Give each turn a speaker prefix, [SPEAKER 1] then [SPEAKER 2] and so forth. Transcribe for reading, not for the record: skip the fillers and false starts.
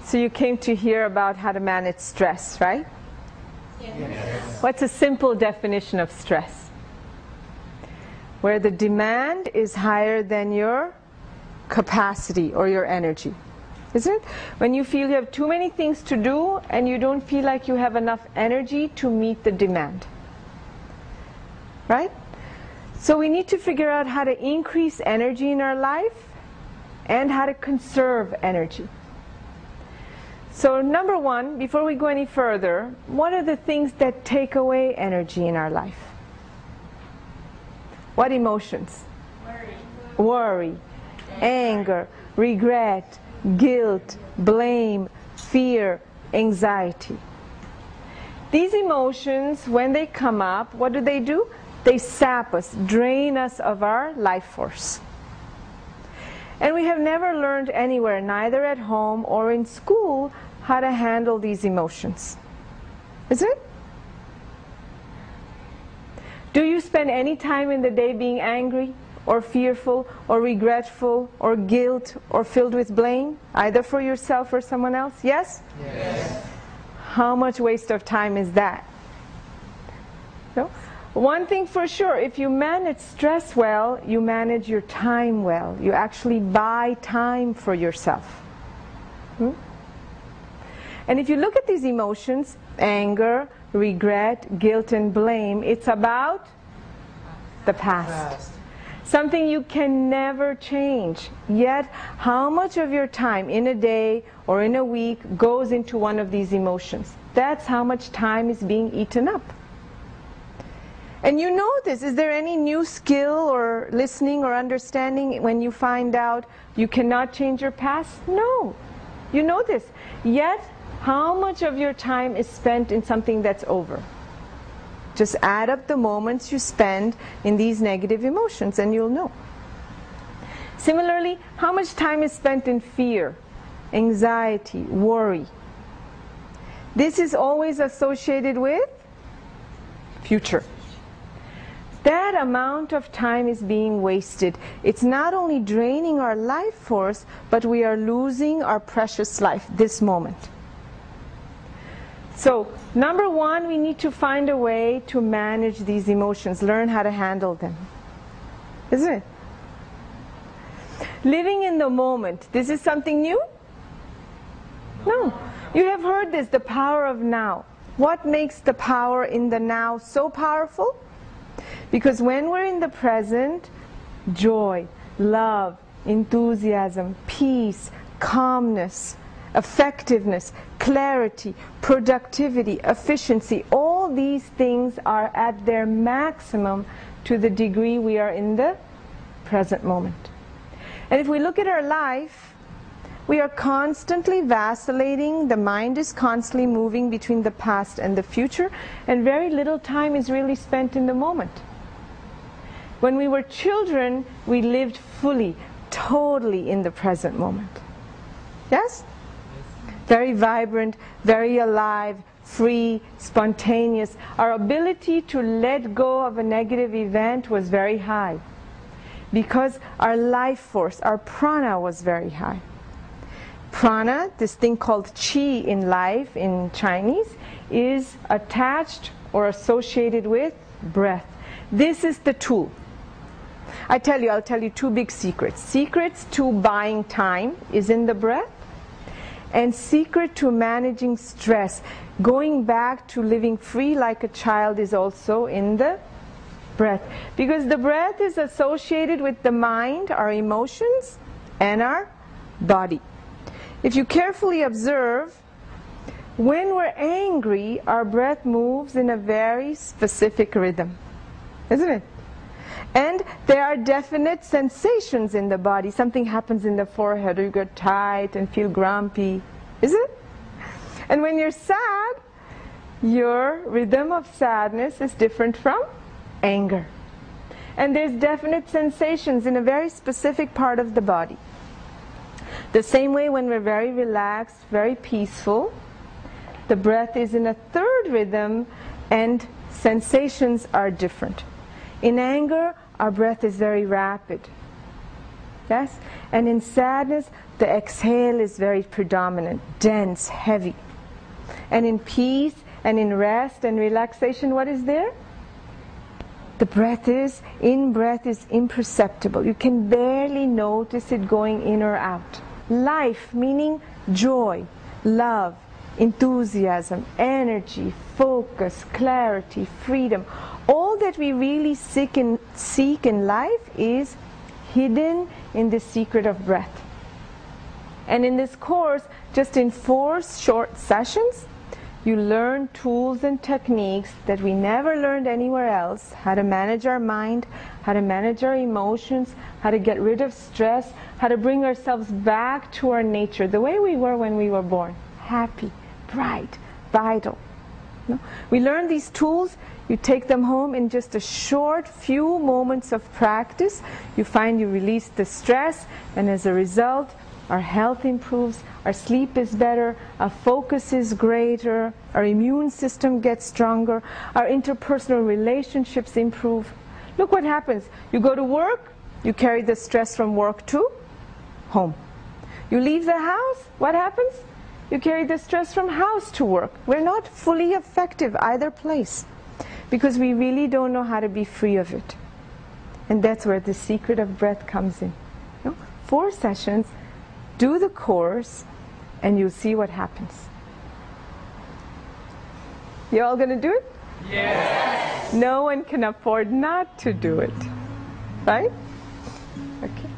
[SPEAKER 1] So you came to hear about how to manage stress, right?
[SPEAKER 2] Yes.
[SPEAKER 1] What's a simple definition of stress? Where the demand is higher than your capacity or your energy. Isn't it? When you feel you have too many things to do and you don't feel like you have enough energy to meet the demand. Right? So we need to figure out how to increase energy in our life and how to conserve energy. So number one, before we go any further, what are the things that take away energy in our life? What emotions? Worry, anger, regret, guilt, blame, fear, anxiety. These emotions, when they come up, what do? They sap us, drain us of our life force. And we have never learned anywhere, neither at home or in school, how to handle these emotions. Is it? Do you spend any time in the day being angry or fearful or regretful or guilt or filled with blame, either for yourself or someone else? Yes?
[SPEAKER 2] Yes.
[SPEAKER 1] How much waste of time is that? No? One thing for sure, if you manage stress well, you manage your time well. You actually buy time for yourself. And if you look at these emotions, anger, regret, guilt, and blame, it's about the past. Something you can never change. Yet, how much of your time in a day or in a week goes into one of these emotions? That's how much time is being eaten up. And you know this. Is there any new skill or listening or understanding when you find out you cannot change your past? No. You know this. Yet, how much of your time is spent in something that's over? Just add up the moments you spend in these negative emotions and you'll know. Similarly, how much time is spent in fear, anxiety, worry? This is always associated with future. That amount of time is being wasted. It's not only draining our life force, but we are losing our precious life, this moment. So, number one, we need to find a way to manage these emotions, learn how to handle them. Isn't it? Living in the moment, this is something new? No. You have heard this, the power of now. What makes the power in the now so powerful? Because when we're in the present, joy, love, enthusiasm, peace, calmness, effectiveness, clarity, productivity, efficiency, all these things are at their maximum to the degree we are in the present moment. And if we look at our life, we are constantly vacillating, the mind is constantly moving between the past and the future, and very little time is really spent in the moment. When we were children, we lived fully, totally in the present moment. Yes? Very vibrant, very alive, free, spontaneous. Our ability to let go of a negative event was very high because our life force, our prana was very high. Prana, this thing called chi in life in Chinese, is attached or associated with breath. This is the tool. I'll tell you two big secrets. Secrets to buying time is in the breath. And secret to managing stress, going back to living free like a child, is also in the breath. Because the breath is associated with the mind, our emotions, and our body. If you carefully observe, when we're angry, our breath moves in a very specific rhythm. Isn't it? And there are definite sensations in the body. Something happens in the forehead, or you get tight and feel grumpy. Is it? And when you're sad, your rhythm of sadness is different from anger. And there's definite sensations in a very specific part of the body. The same way when we're very relaxed, very peaceful, the breath is in a third rhythm and sensations are different. In anger, our breath is very rapid. Yes? And in sadness, the exhale is very predominant, dense, heavy. And in peace and in rest and relaxation, what is there? The breath is, in-breath is imperceptible. You can barely notice it going in or out. Life, meaning joy, love, enthusiasm, energy, focus, clarity, freedom. All that we really seek in life is hidden in the secret of breath. And in this course, just in 4 short sessions, you learn tools and techniques that we never learned anywhere else. How to manage our mind, how to manage our emotions, how to get rid of stress, how to bring ourselves back to our nature, the way we were when we were born. Happy, bright, vital. No? We learn these tools, you take them home in just a short few moments of practice. You find you release the stress, and as a result, our health improves, our sleep is better, our focus is greater, our immune system gets stronger, our interpersonal relationships improve. Look what happens. You go to work, you carry the stress from work to home. You leave the house, what happens? You carry the stress from house to work. We're not fully effective either place because we really don't know how to be free of it. And that's where the secret of breath comes in. You know? 4 sessions, do the course, and you'll see what happens. You all going to do it?
[SPEAKER 2] Yes.
[SPEAKER 1] No one can afford not to do it. Right? Okay.